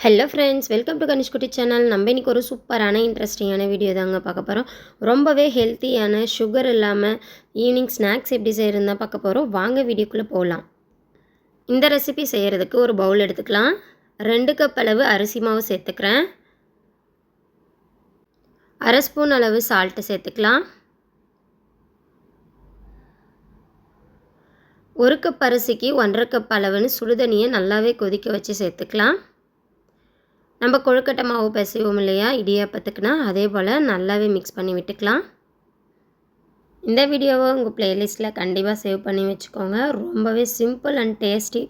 Hello friends, welcome to Kanishkutty channel. நம்ம இன்றைக்கி ஒரு சூப்பரான இன்ட்ரெஸ்டிங்கான வீடியோ தாங்க பார்க்க போகிறோம். ரொம்பவே ஹெல்த்தியான சுகர் இல்லாமல் ஈவினிங் ஸ்நாக்ஸ் எப்படி செய்கிறதுன்னு தான் பார்க்க போகிறோம். வாங்க வீடியோக்குள்ளே போகலாம். இந்த ரெசிபி செய்கிறதுக்கு ஒரு பவுல் எடுத்துக்கலாம். 2 கப் அளவு அரிசி மாவு சேர்த்துக்கிறேன். 1/2 ஸ்பூன் அளவு சால்ட்டு சேர்த்துக்கலாம். 1 கப் அரிசிக்கு 1.5 கப் அளவுன்னு சுடுதண்ணியை நல்லாவே கொதிக்க வச்சு சேர்த்துக்கலாம். நம்ம கொழுக்கட்டை மாவு பிசைவோம் இல்லையா, இடியாப்பத்துக்குனா, அதே போல் நல்லாவே மிக்ஸ் பண்ணி விட்டுக்கலாம். இந்த வீடியோவை உங்கள் ப்ளேலிஸ்ட்டில் கண்டிப்பாக சேவ் பண்ணி வச்சுக்கோங்க. ரொம்பவே simple and tasty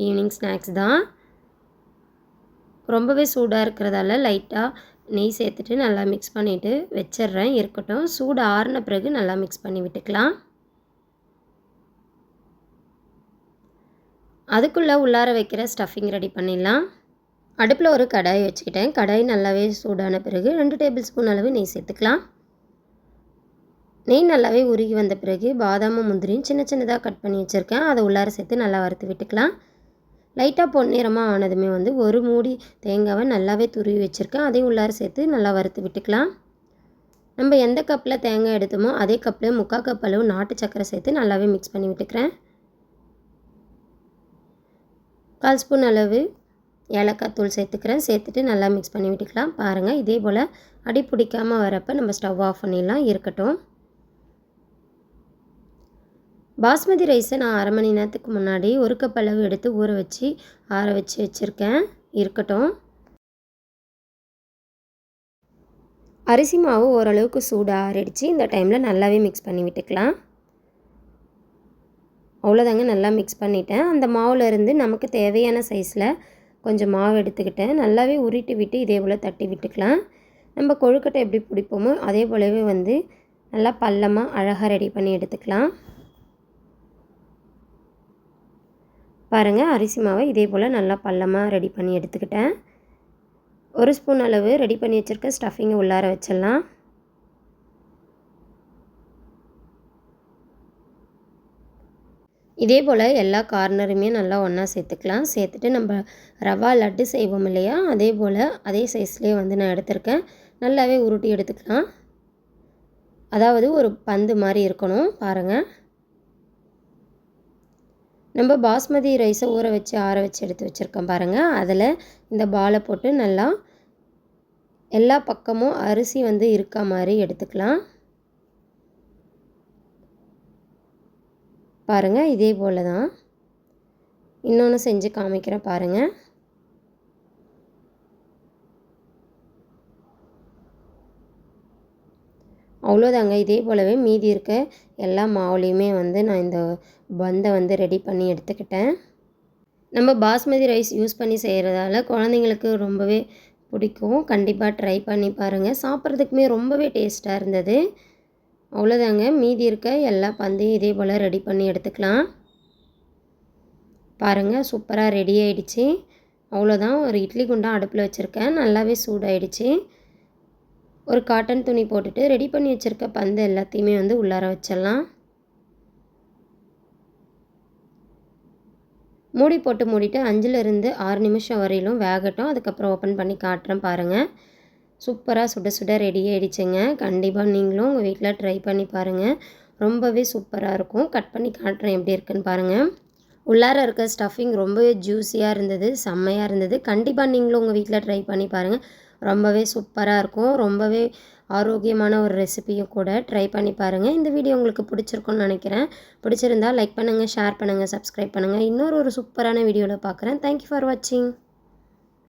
evening snacks தான். ரொம்பவே சூடாக இருக்கிறதால லைட்டாக நெய் சேர்த்துட்டு நல்லா மிக்ஸ் பண்ணிவிட்டு வச்சிட்றேன். இருக்கட்டும். சூடு ஆறின பிறகு நல்லா மிக்ஸ் பண்ணி விட்டுக்கலாம். அதுக்குள்ளே உள்ளார வைக்கிற ஸ்டஃபிங் ரெடி பண்ணிடலாம். அடுப்பில் ஒரு கடாய் வச்சுக்கிட்டேன். கடாய் நல்லாவே சூடான பிறகு 2 டேபிள் ஸ்பூன் அளவு நெய் சேர்த்துக்கலாம். நெய் நல்லாவே உருகி வந்த பிறகு பாதாமும் முந்திரியும் சின்ன சின்னதாக கட் பண்ணி வச்சுருக்கேன். அதை உள்ளார சேர்த்து நல்லா வறுத்து விட்டுக்கலாம். லைட்டாக பொன்னிறமாக ஆனதுமே ஒரு மூடி தேங்காவை நல்லாவே துருவி வச்சுருக்கேன். அதையும் உள்ளார சேர்த்து நல்லா வறுத்து விட்டுக்கலாம். நம்ம எந்த கப்பில் தேங்காய் எடுத்தோமோ அதே கப்பில் 3/4 கப் அளவு நாட்டு சக்கரை சேர்த்து நல்லாவே மிக்ஸ் பண்ணி விட்டுக்கிறேன். 1/4 ஸ்பூன் அளவு ஏலக்காய் தூள் சேர்த்துக்கிறேன். சேர்த்துட்டு நல்லா மிக்ஸ் பண்ணி விட்டுக்கலாம். பாருங்கள், இதே போல் அடி பிடிக்காமல் வரப்போ நம்ம ஸ்டவ் ஆஃப் பண்ணிடலாம். இருக்கட்டும். பாஸ்மதி ரைஸை நான் 1/2 மணி நேரத்துக்கு முன்னாடி 1 கப் அளவு எடுத்து ஊற வச்சு ஆற வச்சு வச்சுருக்கேன். இருக்கட்டும். அரிசி மாவு ஓரளவுக்கு சூடு ஆறிடுச்சு. இந்த டைமில் நல்லாவே மிக்ஸ் பண்ணி விட்டுக்கலாம். அவ்வளோதாங்க, நல்லா மிக்ஸ் பண்ணிட்டேன். அந்த மாவில் இருந்து நமக்கு தேவையான சைஸில் கொஞ்சம் மாவு எடுத்துக்கிட்டேன். நல்லாவே உருட்டி விட்டு இதே போல் தட்டி விட்டுக்கலாம். நம்ம கொழுக்கட்டை எப்படி பிடிப்போமோ அதே போலவே நல்லா பள்ளமாக அழகாக ரெடி பண்ணி எடுத்துக்கலாம். பாருங்கள், அரிசி மாவை இதே போல் நல்லா பள்ளமாக ரெடி பண்ணி எடுத்துக்கிட்டேன். 1 ஸ்பூன் அளவு ரெடி பண்ணி வச்சுருக்க ஸ்டஃபிங்கை உள்ளார வச்சிடலாம். இதே போல் எல்லா கார்னருமே நல்லா ஒன்றா சேர்த்துக்கலாம். சேர்த்துட்டு நம்ம ரவா லட்டு செய்வோம் இல்லையா, அதே போல் அதே சைஸ்லேயே நான் எடுத்திருக்கேன். நல்லாவே உருட்டி எடுத்துக்கலாம். அதாவது ஒரு பந்து மாதிரி இருக்கணும். பாருங்கள், நம்ம பாஸ்மதி ரைஸை ஊற வச்சு ஆற வச்சு எடுத்து வச்சுருக்கோம். பாருங்கள், அதில் இந்த பாலை போட்டு நல்லா எல்லா பக்கமும் அரிசி இருக்கா மாதிரி எடுத்துக்கலாம். பாருங்கள், இதே போல் தான் இன்னொன்று செஞ்சு காமிக்கிறேன். பாருங்கள், அவ்வளோதாங்க. இதே போலவே மீதி இருக்க எல்லா மாவுலேயுமே நான் இந்த பந்தை ரெடி பண்ணி எடுத்துக்கிட்டேன். நம்ம பாஸ்மதி ரைஸ் யூஸ் பண்ணி செய்கிறதால குழந்தைங்களுக்கு ரொம்பவே பிடிக்கும். கண்டிப்பாக ட்ரை பண்ணி பாருங்கள். சாப்பிட்றதுக்குமே ரொம்பவே டேஸ்ட்டாக இருந்தது. அவ்வளோதாங்க, மீதி இருக்க எல்லா பந்தையும் இதே போல் ரெடி பண்ணி எடுத்துக்கலாம். பாருங்கள், சூப்பராக ரெடி ஆகிடுச்சு. அவ்வளோதான். ஒரு இட்லி குண்டான் அடுப்பில் வச்சுருக்கேன். நல்லாவே சூடாகிடுச்சு. ஒரு காட்டன் துணி போட்டுட்டு ரெடி பண்ணி வச்சுருக்க பந்து எல்லாத்தையுமே உள்ளார வச்சிடலாம். மூடி போட்டு மூடிட்டு 5லேருந்து 6 நிமிஷம் வரையிலும் வேகட்டும். அதுக்கப்புறம் ஓப்பன் பண்ணி காட்டுறேன். பாருங்கள், சூப்பராக சுட சுட ரெடி ஆகிடுச்சுங்க. கண்டிப்பாக நீங்களும் உங்கள் வீட்டில் ட்ரை பண்ணி பாருங்கள். ரொம்பவே சூப்பராக இருக்கும். கட் பண்ணி காட்டுறேன் எப்படி இருக்குன்னு பாருங்கள். உள்ளார இருக்க ஸ்டஃபிங் ரொம்பவே ஜூஸியாக இருந்தது, செம்மையாக இருந்தது. கண்டிப்பாக நீங்களும் உங்கள் வீட்டில் ட்ரை பண்ணி பாருங்கள். ரொம்பவே சூப்பராக இருக்கும். ரொம்பவே ஆரோக்கியமான ஒரு ரெசிபியும் கூட. ட்ரை பண்ணி பாருங்கள். இந்த வீடியோ உங்களுக்கு பிடிச்சிருக்குன்னு நினைக்கிறேன். பிடிச்சிருந்தால் லைக் பண்ணுங்கள், ஷேர் பண்ணுங்கள், சப்ஸ்கிரைப் பண்ணுங்கள். இன்னொரு சூப்பரான வீடியோவில் பார்க்குறேன். தேங்க்யூ ஃபார் வாட்சிங்.